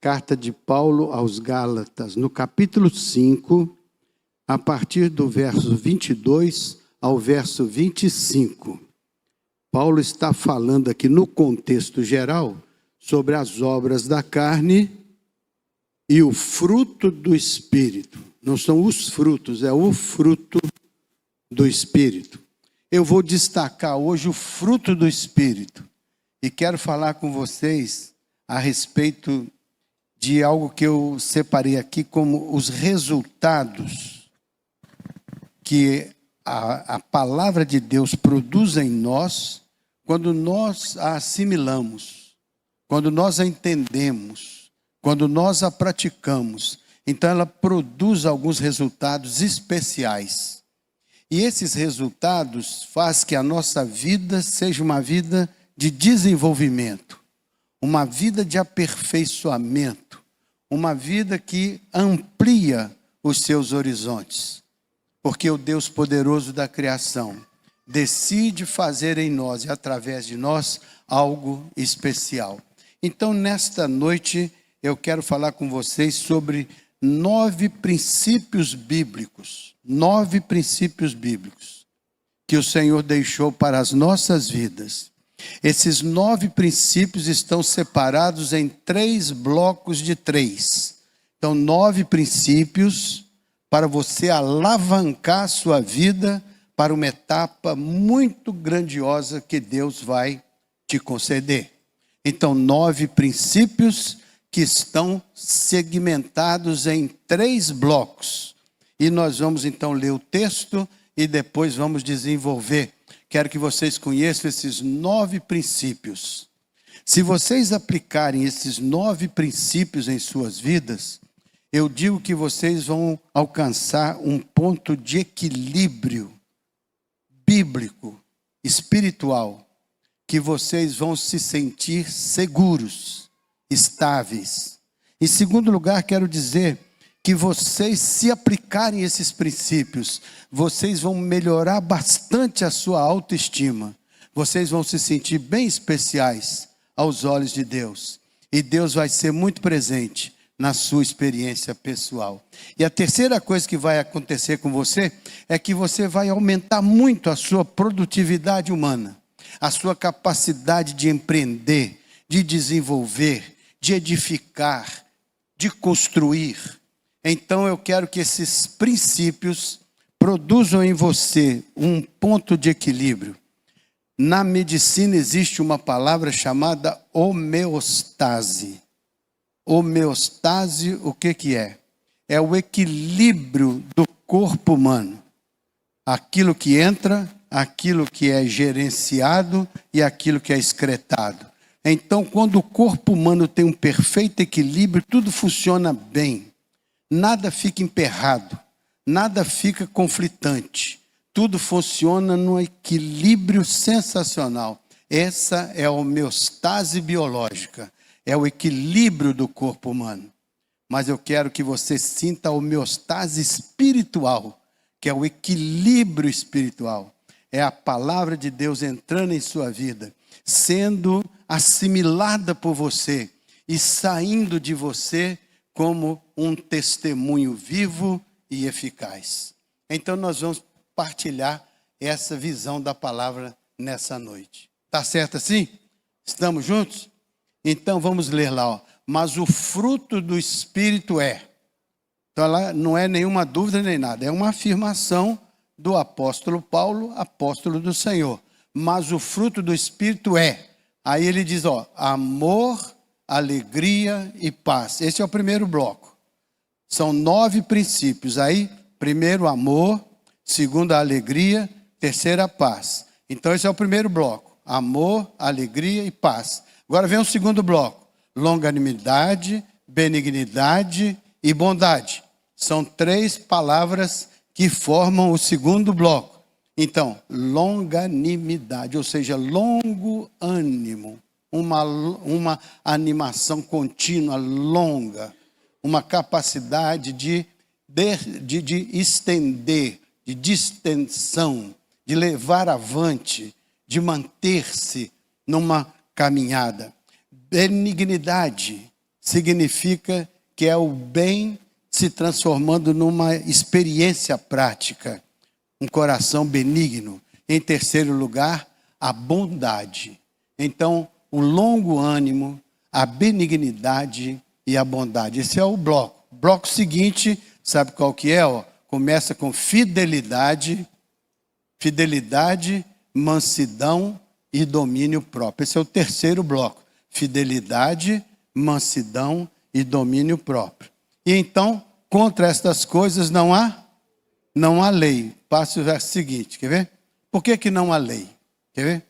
Carta de Paulo aos Gálatas, no capítulo 5, a partir do verso 22 ao verso 25. Paulo está falando aqui no contexto geral sobre as obras da carne e o fruto do Espírito. Não são os frutos, é o fruto do Espírito. Eu vou destacar hoje o fruto do Espírito e quero falar com vocês a respeito de algo que eu separei aqui como os resultados que a palavra de Deus produz em nós quando nós a assimilamos, quando nós a entendemos, quando nós a praticamos. Então ela produz alguns resultados especiais. E esses resultados fazem que a nossa vida seja uma vida de desenvolvimento, uma vida de aperfeiçoamento, uma vida que amplia os seus horizontes. Porque o Deus poderoso da criação decide fazer em nós e através de nós algo especial. Então, nesta noite, eu quero falar com vocês sobre 9 princípios bíblicos. 9 princípios bíblicos que o Senhor deixou para as nossas vidas. Esses 9 princípios estão separados em 3 blocos de 3. Então, 9 princípios para você alavancar a sua vida para uma etapa muito grandiosa que Deus vai te conceder. Então, 9 princípios que estão segmentados em 3 blocos. E nós vamos então ler o texto e depois vamos desenvolver. Quero que vocês conheçam esses 9 princípios. Se vocês aplicarem esses 9 princípios em suas vidas, eu digo que vocês vão alcançar um ponto de equilíbrio bíblico, espiritual, que vocês vão se sentir seguros, estáveis. Em segundo lugar, quero dizer que vocês, se aplicarem esses princípios, vocês vão melhorar bastante a sua autoestima. Vocês vão se sentir bem especiais aos olhos de Deus. E Deus vai ser muito presente na sua experiência pessoal. E a terceira coisa que vai acontecer com você é que você vai aumentar muito a sua produtividade humana, a sua capacidade de empreender, de desenvolver, de edificar, de construir. Então eu quero que esses princípios produzam em você um ponto de equilíbrio. Na medicina existe uma palavra chamada homeostase. Homeostase, o que é? É o equilíbrio do corpo humano. Aquilo que entra, aquilo que é gerenciado e aquilo que é excretado. Então, quando o corpo humano tem um perfeito equilíbrio, tudo funciona bem. Nada fica emperrado, nada fica conflitante. Tudo funciona num equilíbrio sensacional. Essa é a homeostase biológica, é o equilíbrio do corpo humano. Mas eu quero que você sinta a homeostase espiritual, que é o equilíbrio espiritual. É a palavra de Deus entrando em sua vida, sendo assimilada por você e saindo de você como um testemunho vivo e eficaz. Então nós vamos partilhar essa visão da palavra nessa noite. Tá certo assim? Estamos juntos? Então vamos ler lá, ó. Mas o fruto do Espírito é. Então lá não é nenhuma dúvida nem nada, é uma afirmação do apóstolo Paulo, apóstolo do Senhor. Mas o fruto do Espírito é. Aí ele diz, ó, amor, alegria e paz. Esse é o primeiro bloco. São 9 princípios. Aí, primeiro, amor. Segundo, a alegria. Terceiro, a paz. Então, esse é o primeiro bloco. Amor, alegria e paz. Agora vem o segundo bloco. Longanimidade, benignidade e bondade. São 3 palavras que formam o segundo bloco. Então, longanimidade, ou seja, longo ânimo. Uma animação contínua, longa, uma capacidade de estender, de distensão, de levar avante, de manter-se numa caminhada. Benignidade significa que é o bem se transformando numa experiência prática, um coração benigno. Em terceiro lugar, a bondade. Então, o longo ânimo, a benignidade e a bondade. Esse é o bloco. O bloco seguinte, sabe qual que é? Começa com fidelidade, mansidão e domínio próprio. Esse é o terceiro bloco. Fidelidade, mansidão e domínio próprio. E então, contra estas coisas não há lei. Passe o verso seguinte, quer ver? Por que não há lei? Quer ver?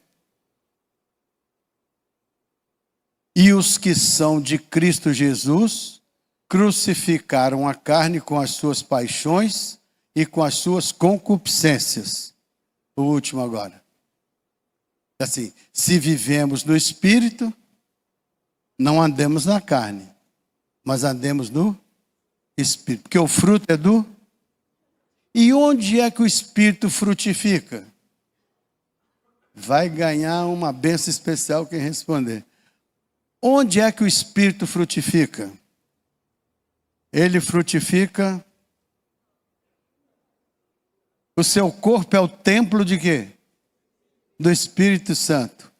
E os que são de Cristo Jesus crucificaram a carne com as suas paixões e com as suas concupiscências. O último agora. Assim, se vivemos no Espírito, não andemos na carne, mas andemos no Espírito. Porque o fruto é do... E onde é que o Espírito frutifica? Vai ganhar uma bênção especial quem responder. Onde é que o Espírito frutifica? Ele frutifica... O seu corpo é o templo de quê? Do Espírito Santo.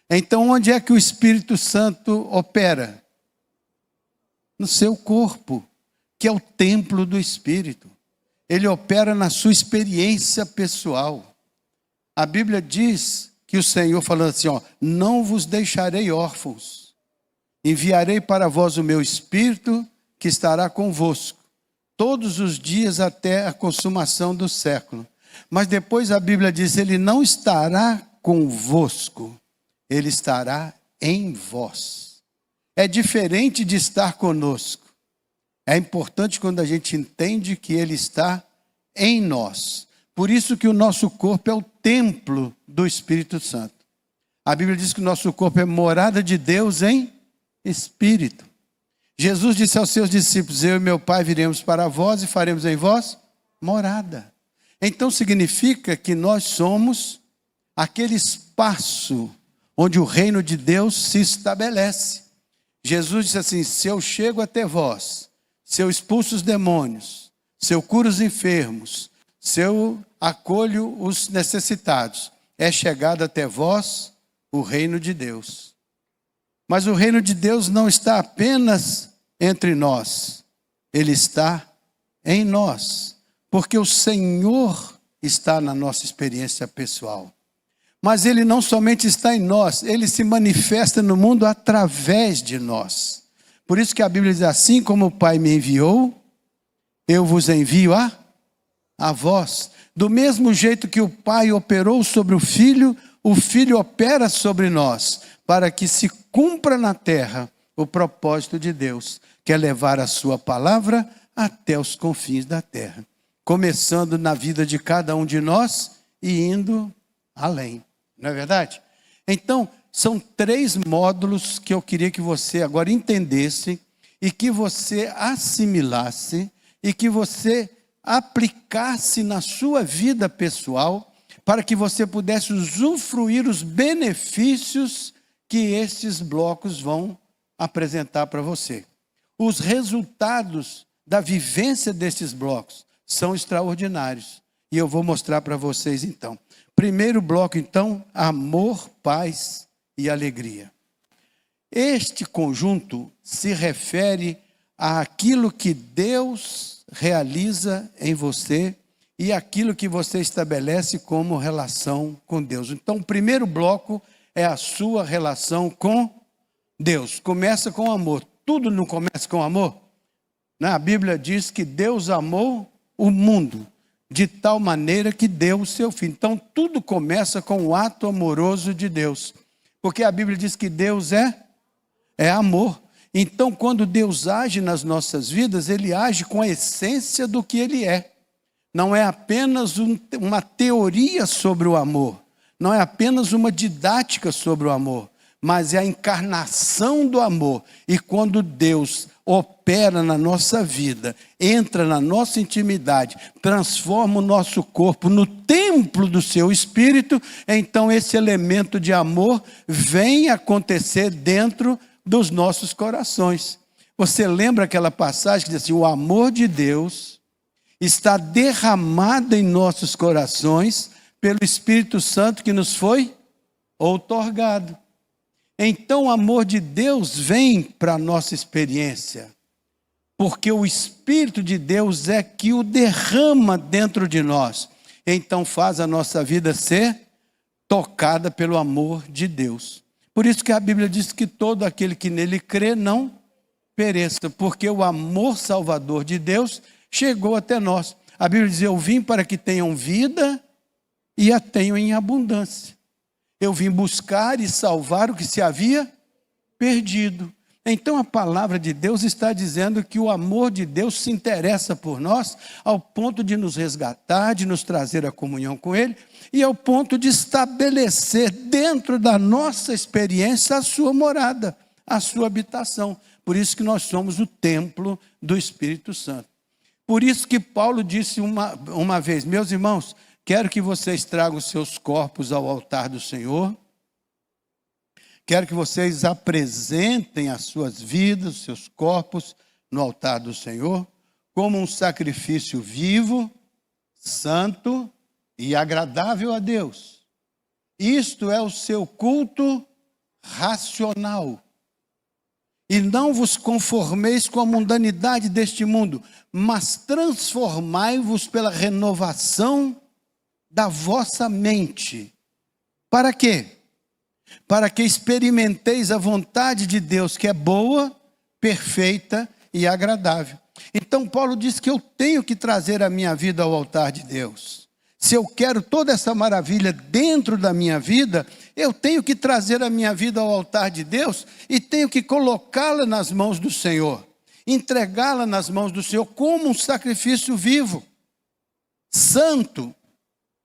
Então, onde é que o Espírito Santo opera? No seu corpo, que é o templo do Espírito. Ele opera na sua experiência pessoal. A Bíblia diz que o Senhor falou assim, não vos deixarei órfãos. Enviarei para vós o meu Espírito, que estará convosco todos os dias até a consumação do século. Mas depois a Bíblia diz, ele não estará convosco, ele estará em vós. É diferente de estar conosco. É importante quando a gente entende que ele está em nós. Por isso que o nosso corpo é o templo do Espírito Santo. A Bíblia diz que o nosso corpo é morada de Deus em Espírito. Jesus disse aos seus discípulos, eu e meu Pai viremos para vós e faremos em vós morada. Então significa que nós somos aquele espaço onde o reino de Deus se estabelece. Jesus disse assim, se eu chego até vós, se eu expulso os demônios, se eu curo os enfermos, se eu acolho os necessitados, é chegado até vós o reino de Deus. Mas o reino de Deus não está apenas entre nós, ele está em nós. Porque o Senhor está na nossa experiência pessoal. Mas ele não somente está em nós, ele se manifesta no mundo através de nós. Por isso que a Bíblia diz, assim como o Pai me enviou, eu vos envio a vós. Do mesmo jeito que o Pai operou sobre o Filho opera sobre nós, para que se cumpra na terra o propósito de Deus, que é levar a sua palavra até os confins da terra. Começando na vida de cada um de nós e indo além. Não é verdade? Então, são 3 módulos que eu queria que você agora entendesse e que você assimilasse e que você aplicasse na sua vida pessoal para que você pudesse usufruir os benefícios que esses blocos vão apresentar para você. Os resultados da vivência desses blocos são extraordinários. E eu vou mostrar para vocês então. Primeiro bloco então, amor, paz e alegria. Este conjunto se refere àquilo que Deus realiza em você e aquilo que você estabelece como relação com Deus. Então, o primeiro bloco é a sua relação com Deus. Começa com amor. Tudo não começa com amor? A Bíblia diz que Deus amou o mundo de tal maneira que deu o seu filho. Então tudo começa com o ato amoroso de Deus. Porque a Bíblia diz que Deus é amor. Então quando Deus age nas nossas vidas, ele age com a essência do que ele é. Não é apenas uma teoria sobre o amor. Não é apenas uma didática sobre o amor. Mas é a encarnação do amor. E quando Deus opera na nossa vida, entra na nossa intimidade, transforma o nosso corpo no templo do seu Espírito, então esse elemento de amor vem acontecer dentro dos nossos corações. Você lembra aquela passagem que diz assim: o amor de Deus está derramado em nossos corações pelo Espírito Santo que nos foi outorgado. Então o amor de Deus vem para a nossa experiência, porque o Espírito de Deus é que o derrama dentro de nós. Então faz a nossa vida ser tocada pelo amor de Deus. Por isso que a Bíblia diz que todo aquele que nele crê não pereça, porque o amor salvador de Deus chegou até nós. A Bíblia diz: eu vim para que tenham vida e a tenham em abundância. Eu vim buscar e salvar o que se havia perdido. Então a palavra de Deus está dizendo que o amor de Deus se interessa por nós ao ponto de nos resgatar, de nos trazer a comunhão com Ele e ao ponto de estabelecer dentro da nossa experiência a sua morada, a sua habitação. Por isso que nós somos o templo do Espírito Santo. Por isso que Paulo disse uma vez: meus irmãos, quero que vocês tragam os seus corpos ao altar do Senhor. Quero que vocês apresentem as suas vidas, os seus corpos no altar do Senhor, como um sacrifício vivo, santo e agradável a Deus. Isto é o seu culto racional. E não vos conformeis com a mundanidade deste mundo, mas transformai-vos pela renovação da vossa mente. Para quê? Para que experimenteis a vontade de Deus, que é boa, perfeita e agradável. Então Paulo diz que eu tenho que trazer a minha vida ao altar de Deus. Se eu quero toda essa maravilha dentro da minha vida, eu tenho que trazer a minha vida ao altar de Deus e tenho que colocá-la nas mãos do Senhor, entregá-la nas mãos do Senhor como um sacrifício vivo, santo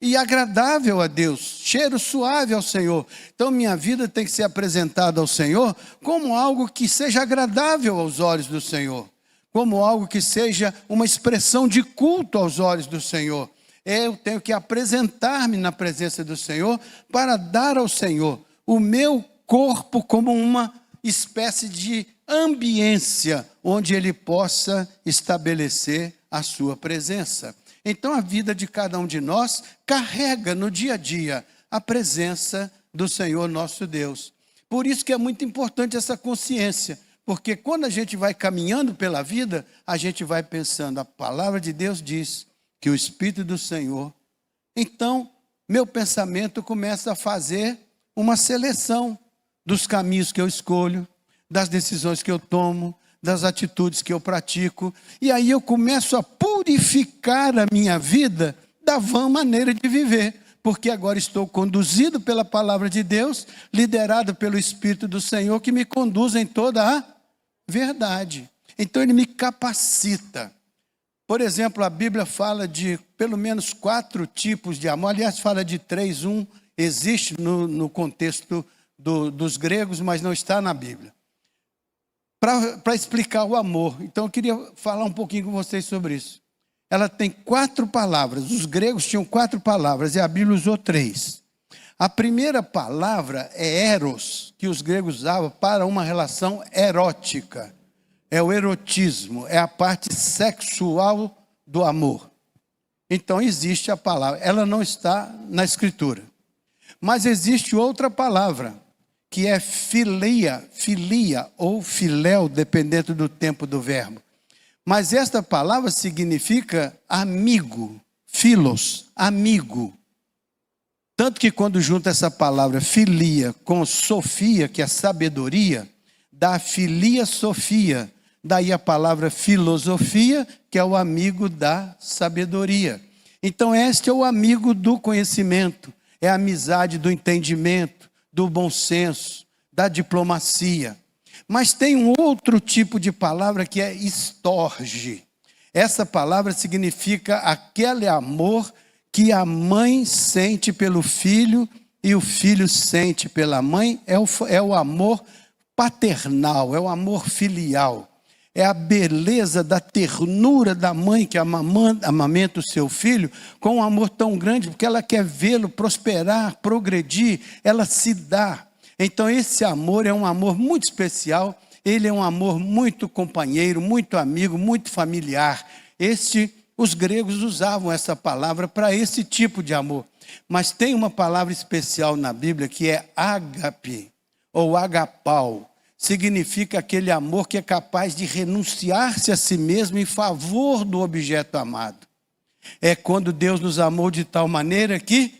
e agradável a Deus, cheiro suave ao Senhor. Então minha vida tem que ser apresentada ao Senhor como algo que seja agradável aos olhos do Senhor, como algo que seja uma expressão de culto aos olhos do Senhor. Eu tenho que apresentar-me na presença do Senhor para dar ao Senhor o meu corpo como uma espécie de ambiência onde Ele possa estabelecer a sua presença. Então a vida de cada um de nós carrega no dia a dia a presença do Senhor nosso Deus. Por isso que é muito importante essa consciência, porque quando a gente vai caminhando pela vida, a gente vai pensando: a palavra de Deus diz que o Espírito do Senhor. Então meu pensamento começa a fazer uma seleção dos caminhos que eu escolho, das decisões que eu tomo, das atitudes que eu pratico, e aí eu começo a purificar a minha vida da vã maneira de viver, porque agora estou conduzido pela palavra de Deus, liderado pelo Espírito do Senhor, que me conduz em toda a verdade. Então Ele me capacita. Por exemplo, a Bíblia fala de pelo menos 4 tipos de amor, aliás fala de 3, um existe no contexto dos gregos, mas não está na Bíblia. Para explicar o amor. Então eu queria falar um pouquinho com vocês sobre isso. Ela tem 4 palavras, os gregos tinham 4 palavras e a Bíblia usou 3. A primeira palavra é eros, que os gregos usavam para uma relação erótica. É o erotismo, é a parte sexual do amor. Então existe a palavra, ela não está na Escritura. Mas existe outra palavra, que é filia ou filéu, dependendo do tempo do verbo. Mas esta palavra significa amigo, philos, amigo. Tanto que quando junta essa palavra filia com sofia, que é sabedoria, dá filia sofia. Daí a palavra filosofia, que é o amigo da sabedoria. Então este é o amigo do conhecimento, é a amizade do entendimento, do bom senso, da diplomacia. Mas tem um outro tipo de palavra que é estorge. Essa palavra significa aquele amor que a mãe sente pelo filho e o filho sente pela mãe. É o amor paternal, é o amor filial. É a beleza da ternura da mãe que amamenta o seu filho com um amor tão grande, porque ela quer vê-lo prosperar, progredir, ela se dá. Então esse amor é um amor muito especial ele é um amor muito companheiro, muito amigo, muito familiar. Os gregos usavam essa palavra para esse tipo de amor. Mas tem uma palavra especial na Bíblia que é ágape, ou agapau. Significa aquele amor que é capaz de renunciar-se a si mesmo em favor do objeto amado. É quando Deus nos amou de tal maneira que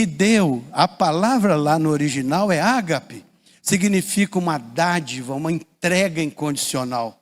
deu. A palavra lá no original é ágape. Significa uma dádiva, uma entrega incondicional.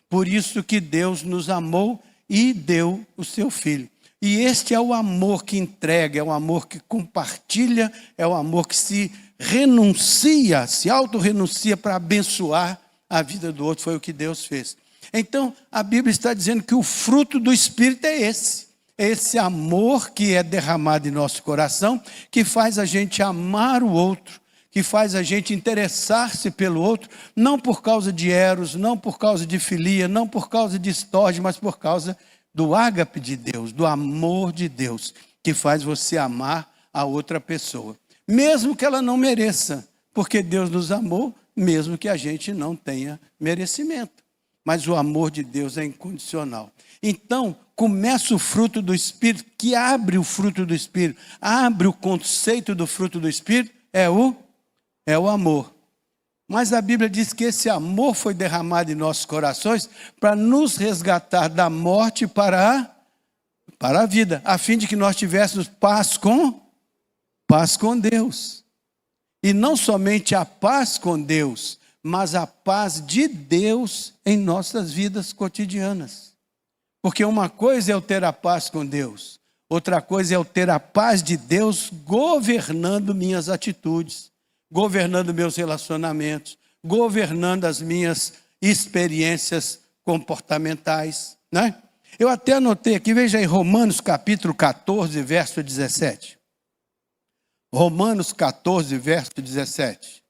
Por isso que Deus nos amou e deu o seu Filho. E este é o amor que entrega, é o amor que compartilha, é o amor que se renuncia, se autorrenuncia para abençoar a vida do outro. Foi o que Deus fez. Então, a Bíblia está dizendo que o fruto do Espírito é esse. É esse amor que é derramado em nosso coração, que faz a gente amar o outro, que faz a gente interessar-se pelo outro, não por causa de eros, não por causa de filia, não por causa de estorge, mas por causa do ágape de Deus, do amor de Deus, que faz você amar a outra pessoa, mesmo que ela não mereça, porque Deus nos amou, mesmo que a gente não tenha merecimento. Mas o amor de Deus é incondicional. Então, começa o fruto do Espírito, que abre o fruto do Espírito, abre o conceito do fruto do Espírito, é o amor. Mas a Bíblia diz que esse amor foi derramado em nossos corações para nos resgatar da morte para a vida, a fim de que nós tivéssemos paz com Deus. E não somente a paz com Deus, mas a paz de Deus em nossas vidas cotidianas. Porque uma coisa é eu ter a paz com Deus, outra coisa é eu ter a paz de Deus governando minhas atitudes, governando meus relacionamentos, governando as minhas experiências comportamentais, né? Eu até anotei aqui, veja aí, Romanos capítulo 14, verso 17. Romanos 14, verso 17.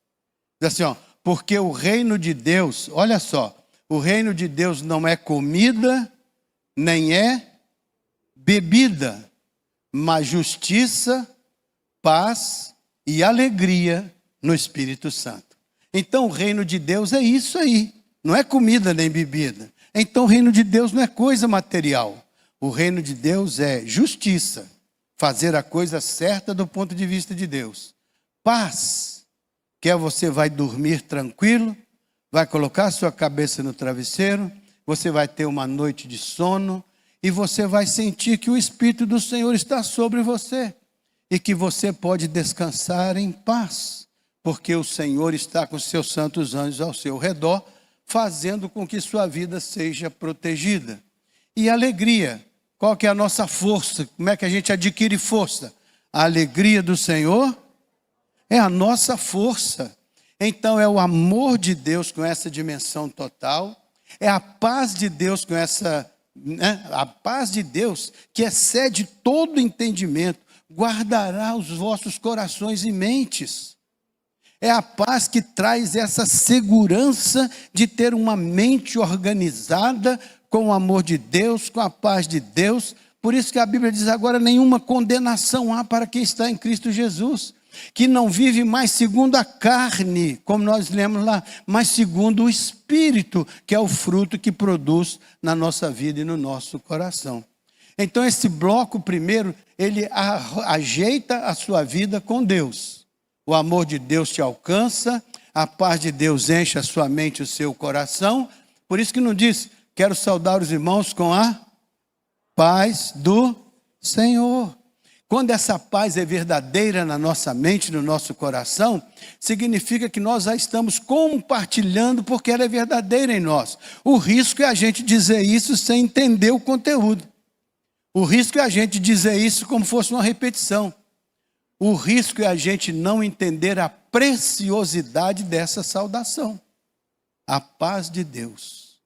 Diz assim, porque o reino de Deus, olha só, o reino de Deus não é comida, nem é bebida, mas justiça, paz e alegria no Espírito Santo. Então o reino de Deus é isso aí, não é comida nem bebida. Então o reino de Deus não é coisa material. O reino de Deus é justiça, fazer a coisa certa do ponto de vista de Deus. Paz, que é você vai dormir tranquilo, vai colocar sua cabeça no travesseiro, você vai ter uma noite de sono e você vai sentir que o Espírito do Senhor está sobre você e que você pode descansar em paz, porque o Senhor está com seus santos anjos ao seu redor, fazendo com que sua vida seja protegida. E alegria, qual que é a nossa força? Como é que a gente adquire força? A alegria do Senhor é a nossa força. Então é o amor de Deus com essa dimensão total, é a paz de Deus com essa, a paz de Deus que excede todo entendimento, guardará os vossos corações e mentes. É a paz que traz essa segurança de ter uma mente organizada com o amor de Deus, com a paz de Deus. Por isso que a Bíblia diz agora, nenhuma condenação há para quem está em Cristo Jesus, que não vive mais segundo a carne, como nós lemos lá, mas segundo o Espírito, que é o fruto que produz na nossa vida e no nosso coração. Então esse bloco primeiro, ele ajeita a sua vida com Deus. O amor de Deus te alcança, a paz de Deus enche a sua mente e o seu coração. Por isso que não diz, quero saudar os irmãos com a paz do Senhor. Quando essa paz é verdadeira na nossa mente, no nosso coração, significa que nós já estamos compartilhando porque ela é verdadeira em nós. O risco é a gente dizer isso sem entender o conteúdo. O risco é a gente dizer isso como fosse uma repetição. O risco é a gente não entender a preciosidade dessa saudação. A paz de Deus,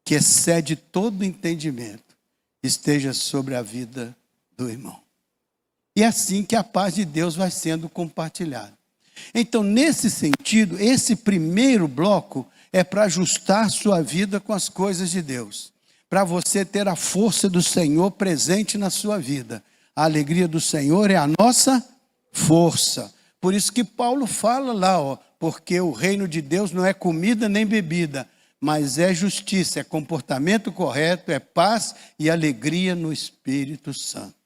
que excede todo entendimento, esteja sobre a vida do irmão. E é assim que a paz de Deus vai sendo compartilhada. Então, nesse sentido, esse primeiro bloco é para ajustar sua vida com as coisas de Deus. Para você ter a força do Senhor presente na sua vida. A alegria do Senhor é a nossa força. Por isso que Paulo fala lá, porque o reino de Deus não é comida nem bebida, mas é justiça, é comportamento correto, é paz e alegria no Espírito Santo.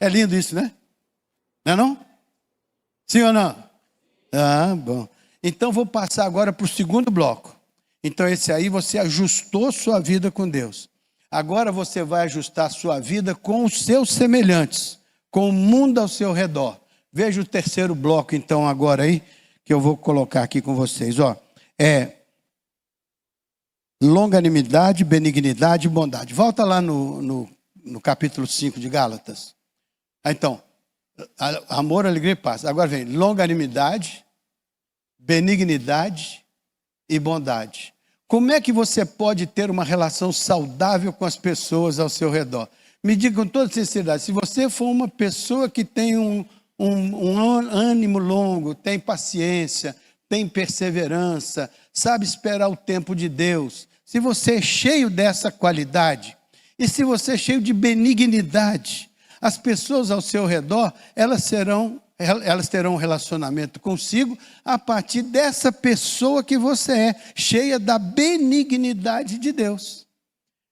É lindo isso, né? Não é não? Sim ou não? Ah, bom. Então vou passar agora para o segundo bloco. Então esse aí você ajustou sua vida com Deus. Agora você vai ajustar sua vida com os seus semelhantes, com o mundo ao seu redor. Veja o terceiro bloco então agora aí, que eu vou colocar aqui com vocês. Ó, longanimidade, benignidade e bondade. Volta lá no capítulo 5 de Gálatas. Então, amor, alegria e paz. Agora vem longanimidade, benignidade e bondade. Como é que você pode ter uma relação saudável com as pessoas ao seu redor? Me diga com toda sinceridade, se você for uma pessoa que tem um ânimo longo, tem paciência, tem perseverança, sabe esperar o tempo de Deus, se você é cheio dessa qualidade, e se você é cheio de benignidade, as pessoas ao seu redor, elas terão um relacionamento consigo a partir dessa pessoa que você é, cheia da benignidade de Deus.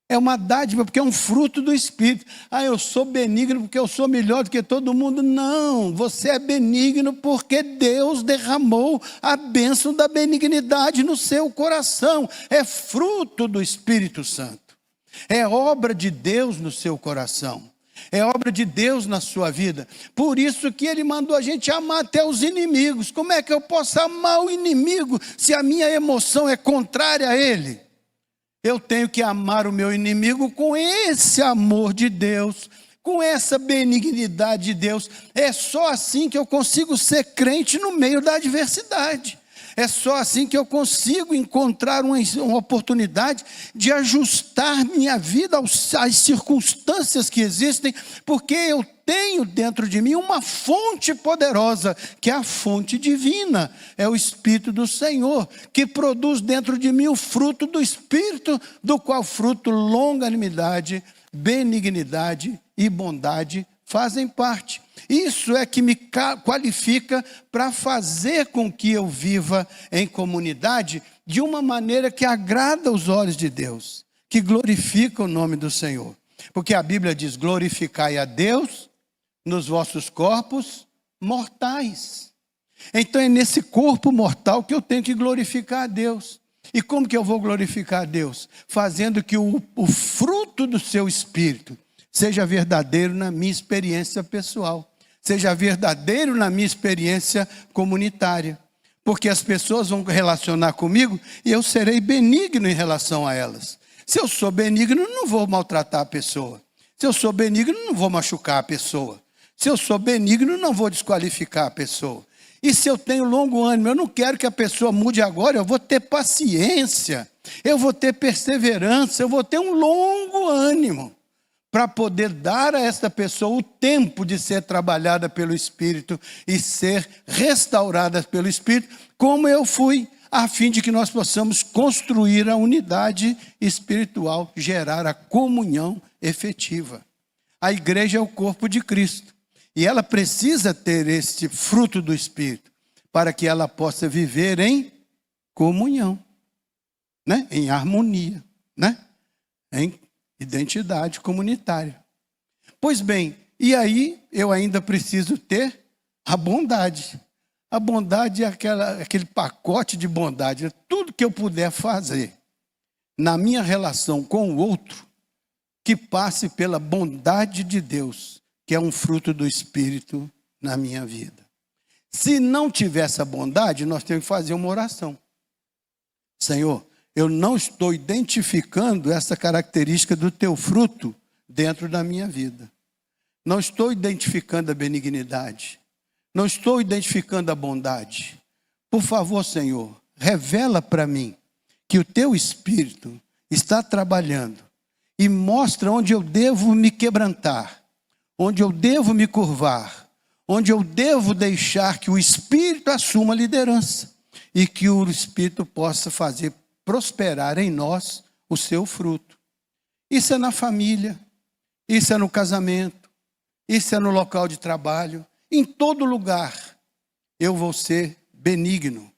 É uma dádiva, porque é um fruto do Espírito. Ah, eu sou benigno porque eu sou melhor do que todo mundo. Não, você é benigno porque Deus derramou a bênção da benignidade no seu coração. É fruto do Espírito Santo. É obra de Deus no seu coração. É obra de Deus na sua vida. Por isso que Ele mandou a gente amar até os inimigos. Como é que eu posso amar o inimigo se a minha emoção é contrária a ele? Eu tenho que amar o meu inimigo com esse amor de Deus, com essa benignidade de Deus. É só assim que eu consigo ser crente no meio da adversidade. É só assim que eu consigo encontrar uma oportunidade de ajustar minha vida às circunstâncias que existem, porque eu tenho dentro de mim uma fonte poderosa, que é a fonte divina, é o Espírito do Senhor, que produz dentro de mim o fruto do Espírito, do qual fruto longanimidade, benignidade e bondade fazem parte. Isso é que me qualifica para fazer com que eu viva em comunidade de uma maneira que agrada aos olhos de Deus, que glorifica o nome do Senhor. Porque a Bíblia diz, glorificai a Deus nos vossos corpos mortais. Então é nesse corpo mortal que eu tenho que glorificar a Deus. E como que eu vou glorificar a Deus? Fazendo que o fruto do seu Espírito seja verdadeiro na minha experiência pessoal, seja verdadeiro na minha experiência comunitária. Porque as pessoas vão relacionar comigo e eu serei benigno em relação a elas. Se eu sou benigno, não vou maltratar a pessoa. Se eu sou benigno, não vou machucar a pessoa. Se eu sou benigno, não vou desqualificar a pessoa. E se eu tenho longo ânimo, eu não quero que a pessoa mude agora, eu vou ter paciência, eu vou ter perseverança, eu vou ter um longo ânimo, para poder dar a esta pessoa o tempo de ser trabalhada pelo Espírito e ser restaurada pelo Espírito, como eu fui, a fim de que nós possamos construir a unidade espiritual, gerar a comunhão efetiva. A igreja é o corpo de Cristo, e ela precisa ter este fruto do Espírito, para que ela possa viver em comunhão, né? Em harmonia, né? Em identidade comunitária. Pois bem, e aí eu ainda preciso ter a bondade. A bondade é aquele pacote de bondade. É tudo que eu puder fazer na minha relação com o outro, que passe pela bondade de Deus, que é um fruto do Espírito na minha vida. Se não tiver essa bondade, nós temos que fazer uma oração. Senhor, eu não estou identificando essa característica do teu fruto dentro da minha vida. Não estou identificando a benignidade. Não estou identificando a bondade. Por favor, Senhor, revela para mim que o teu Espírito está trabalhando e mostra onde eu devo me quebrantar, onde eu devo me curvar, onde eu devo deixar que o Espírito assuma a liderança e que o Espírito possa fazer prosperar em nós o seu fruto. Isso é na família, isso é no casamento, isso é no local de trabalho, em todo lugar. Eu vou ser benigno,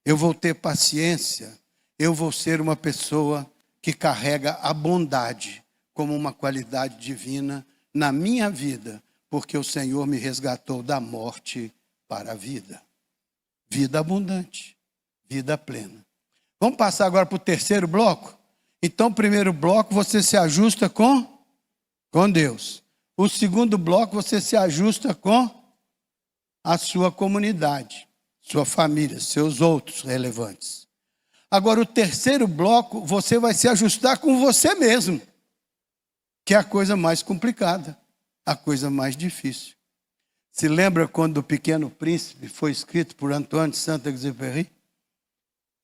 eu vou ter paciência, eu vou ser uma pessoa que carrega a bondade como uma qualidade divina na minha vida, porque o Senhor me resgatou da morte para a vida. Vida abundante, vida plena. Vamos passar agora para o terceiro bloco? Então, o primeiro bloco você se ajusta com Deus. O segundo bloco você se ajusta com a sua comunidade, sua família, seus outros relevantes. Agora, o terceiro bloco você vai se ajustar com você mesmo, que é a coisa mais complicada, a coisa mais difícil. Se lembra quando o Pequeno Príncipe foi escrito por Antoine de Saint-Exupéry?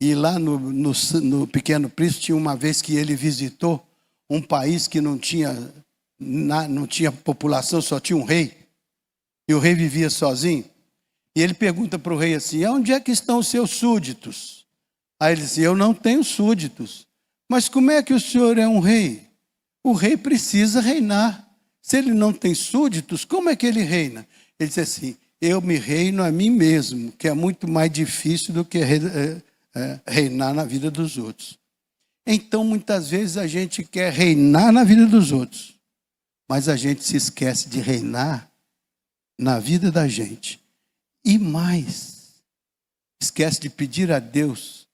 E lá no Pequeno Príncipe tinha uma vez que ele visitou um país que não tinha população, só tinha um rei. E o rei vivia sozinho. E ele pergunta para o rei assim, onde é que estão os seus súditos? Aí ele diz, eu não tenho súditos. Mas como é que o senhor é um rei? O rei precisa reinar. Se ele não tem súditos, como é que ele reina? Ele diz assim, eu me reino a mim mesmo, que é muito mais difícil do que reinar na vida dos outros. Então, muitas vezes a gente quer reinar na vida dos outros, mas a gente se esquece de reinar na vida da gente. E mais, esquece de pedir a Deus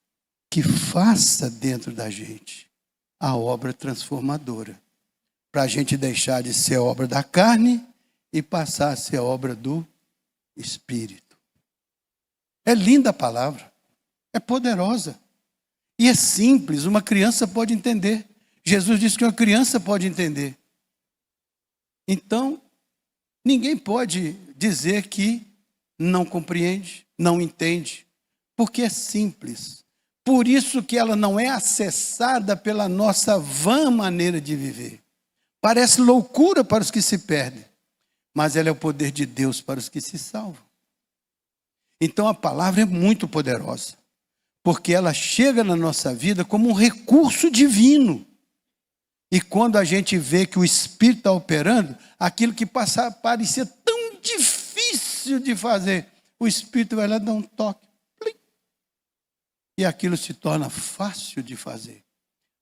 que faça dentro da gente a obra transformadora, para a gente deixar de ser obra da carne e passar a ser obra do Espírito. É linda a palavra, é poderosa e é simples, uma criança pode entender. Jesus disse que uma criança pode entender. Então, ninguém pode dizer que não compreende, não entende, porque é simples. Por isso que ela não é acessada pela nossa vã maneira de viver. Parece loucura para os que se perdem, mas ela é o poder de Deus para os que se salvam. Então a palavra é muito poderosa, porque ela chega na nossa vida como um recurso divino. E quando a gente vê que o Espírito está operando, aquilo que parecia tão difícil de fazer, o Espírito vai lá dar um toque. Plim, e aquilo se torna fácil de fazer,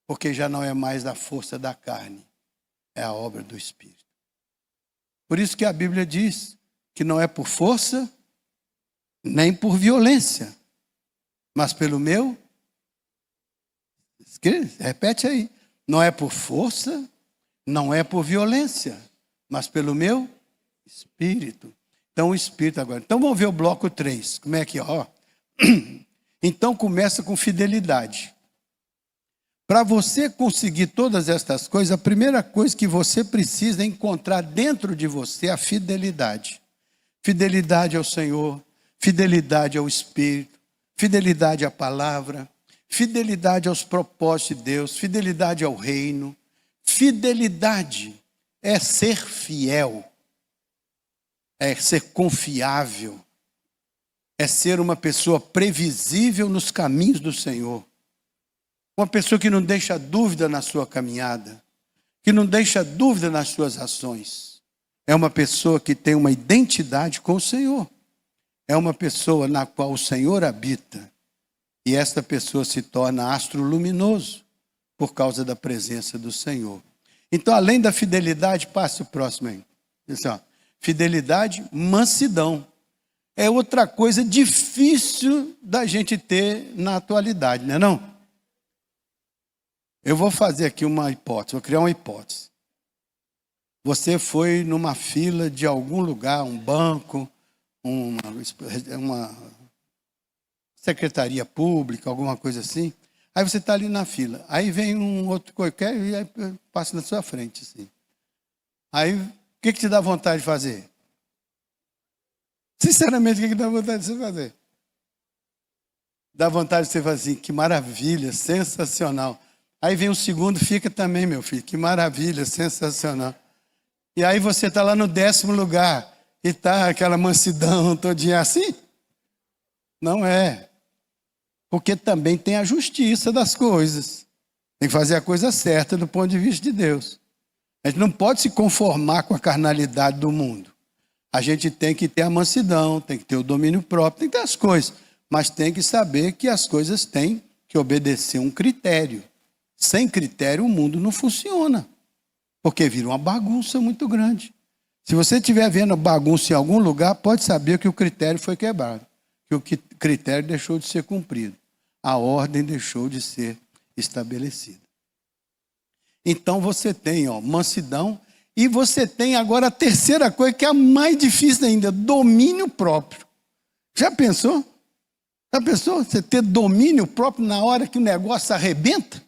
porque já não é mais a força da carne, é a obra do Espírito. Por isso que a Bíblia diz que não é por força, nem por violência, mas pelo meu... Repete aí. Não é por força, não é por violência, mas pelo meu Espírito. Então o Espírito agora. Então vamos ver o bloco 3. Como é que, ó? Então começa com fidelidade. Para você conseguir todas estas coisas, a primeira coisa que você precisa é encontrar dentro de você a fidelidade. Fidelidade ao Senhor, fidelidade ao Espírito, fidelidade à palavra, fidelidade aos propósitos de Deus, fidelidade ao reino. Fidelidade é ser fiel, é ser confiável, é ser uma pessoa previsível nos caminhos do Senhor. Uma pessoa que não deixa dúvida na sua caminhada, que não deixa dúvida nas suas ações. É uma pessoa que tem uma identidade com o Senhor. É uma pessoa na qual o Senhor habita. E esta pessoa se torna astro luminoso por causa da presença do Senhor. Então, além da fidelidade, passe o próximo aí. Assim, ó, fidelidade, mansidão. É outra coisa difícil da gente ter na atualidade, não é não? Eu vou fazer aqui uma hipótese, vou criar uma hipótese. Você foi numa fila de algum lugar, um banco, uma secretaria pública, alguma coisa assim. Aí você está ali na fila. Aí vem um outro qualquer e aí passa na sua frente. Assim. Aí, o que te dá vontade de fazer? Sinceramente, o que dá vontade de você fazer? Dá vontade de você fazer assim, que maravilha, sensacional. Aí vem o segundo, fica também, meu filho, que maravilha, sensacional. E aí você está lá no 10º lugar e está aquela mansidão todinha assim? Não é. Porque também tem a justiça das coisas. Tem que fazer a coisa certa do ponto de vista de Deus. A gente não pode se conformar com a carnalidade do mundo. A gente tem que ter a mansidão, tem que ter o domínio próprio, tem que ter as coisas. Mas tem que saber que as coisas têm que que obedecer um critério. Sem critério o mundo não funciona, porque vira uma bagunça muito grande. Se você estiver vendo bagunça em algum lugar, pode saber que o critério foi quebrado, que o critério deixou de ser cumprido, a ordem deixou de ser estabelecida. Então você tem mansidão, e você tem agora a terceira coisa, que é a mais difícil ainda, domínio próprio. Já pensou? Já pensou você ter domínio próprio na hora que o negócio arrebenta?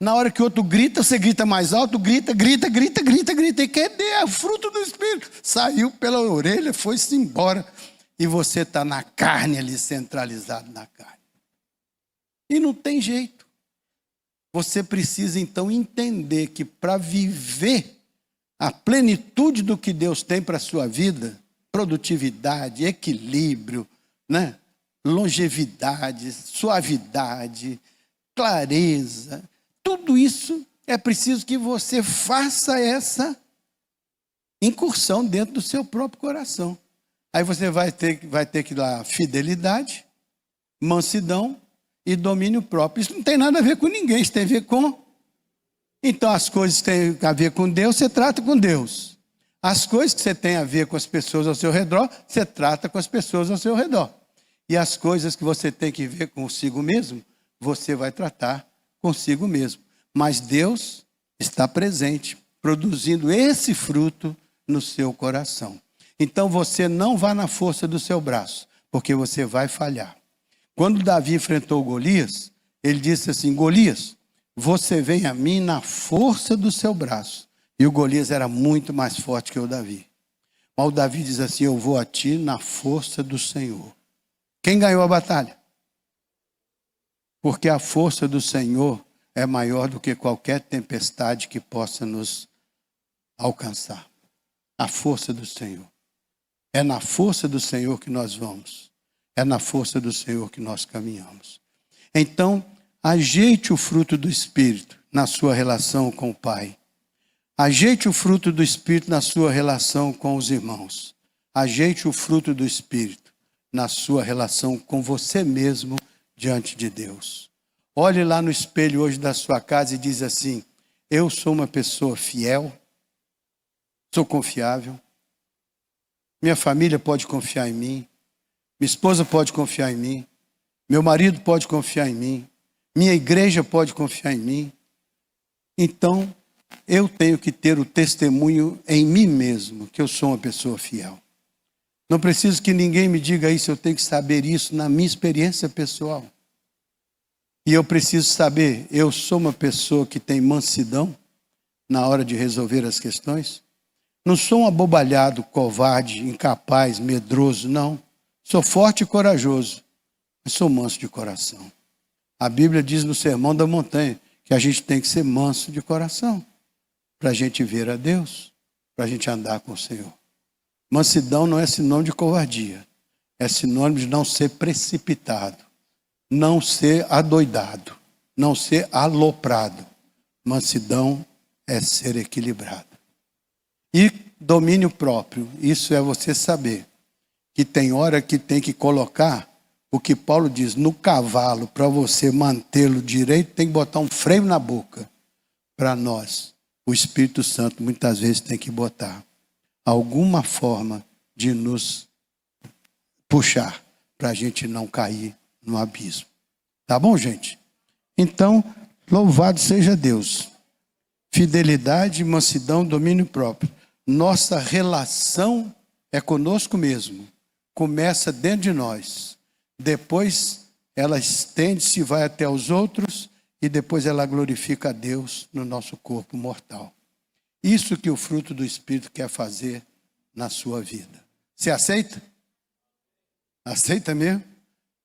Na hora que o outro grita, você grita mais alto, grita. E cadê? É o fruto do Espírito. Saiu pela orelha, foi-se embora. E você está na carne ali, centralizado na carne. E não tem jeito. Você precisa então entender que para viver a plenitude do que Deus tem para a sua vida, produtividade, equilíbrio, né? Longevidade, suavidade, clareza, tudo isso é preciso que você faça essa incursão dentro do seu próprio coração. Aí você vai ter que dar fidelidade, mansidão e domínio próprio. Isso não tem nada a ver com ninguém, isso tem a ver com... Então as coisas que têm a ver com Deus, você trata com Deus. As coisas que você tem a ver com as pessoas ao seu redor, você trata com as pessoas ao seu redor. E as coisas que você tem que ver consigo mesmo, você vai tratar consigo mesmo. Mas Deus está presente, produzindo esse fruto no seu coração. Então você não vá na força do seu braço, porque você vai falhar. Quando Davi enfrentou Golias, ele disse assim: Golias, você vem a mim na força do seu braço. E o Golias era muito mais forte que o Davi. Mas o Davi diz assim: eu vou a ti na força do Senhor. Quem ganhou a batalha? Porque a força do Senhor é maior do que qualquer tempestade que possa nos alcançar. A força do Senhor. É na força do Senhor que nós vamos. É na força do Senhor que nós caminhamos. Então, ajeite o fruto do Espírito na sua relação com o Pai. Ajeite o fruto do Espírito na sua relação com os irmãos. Ajeite o fruto do Espírito na sua relação com você mesmo diante de Deus. Olhe lá no espelho hoje da sua casa e diz assim: eu sou uma pessoa fiel, sou confiável, minha família pode confiar em mim, minha esposa pode confiar em mim, meu marido pode confiar em mim, minha igreja pode confiar em mim. Então, eu tenho que ter o testemunho em mim mesmo, que eu sou uma pessoa fiel. Não preciso que ninguém me diga isso, eu tenho que saber isso na minha experiência pessoal. E eu preciso saber, eu sou uma pessoa que tem mansidão na hora de resolver as questões. Não sou um abobalhado, covarde, incapaz, medroso, não. Sou forte e corajoso, mas sou manso de coração. A Bíblia diz no Sermão da Montanha que a gente tem que ser manso de coração para a gente ver a Deus, para a gente andar com o Senhor. Mansidão não é sinônimo de covardia, é sinônimo de não ser precipitado, não ser adoidado, não ser aloprado. Mansidão é ser equilibrado. E domínio próprio, isso é você saber que tem hora que tem que colocar o que Paulo diz, no cavalo, para você mantê-lo direito, tem que botar um freio na boca. Para nós, o Espírito Santo muitas vezes tem que botar alguma forma de nos puxar, para a gente não cair no abismo. Tá bom, gente? Então, louvado seja Deus. Fidelidade, mansidão, domínio próprio. Nossa relação é conosco mesmo. Começa dentro de nós. Depois ela estende-se e vai até os outros. E depois ela glorifica a Deus no nosso corpo mortal. Isso que o fruto do Espírito quer fazer na sua vida. Você aceita? Aceita mesmo?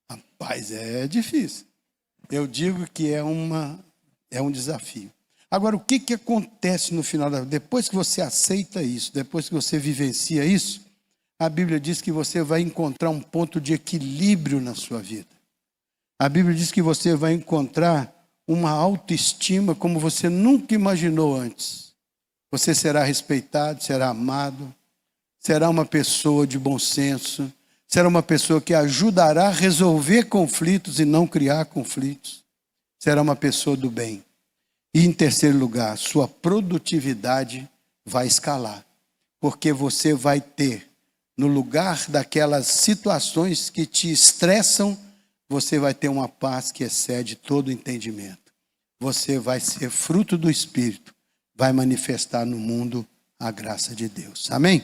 Rapaz, é difícil. Eu digo que é um desafio. Agora, o que acontece no final da vida? Depois que você aceita isso, depois que você vivencia isso, a Bíblia diz que você vai encontrar um ponto de equilíbrio na sua vida. A Bíblia diz que você vai encontrar uma autoestima como você nunca imaginou antes. Você será respeitado, será amado, será uma pessoa de bom senso, Será uma pessoa que ajudará a resolver conflitos e não criar conflitos. Será uma pessoa do bem. E em terceiro lugar, sua produtividade vai escalar. Porque você vai ter, no lugar daquelas situações que te estressam, você vai ter uma paz que excede todo entendimento. Você vai ser fruto do Espírito, vai manifestar no mundo a graça de Deus. Amém?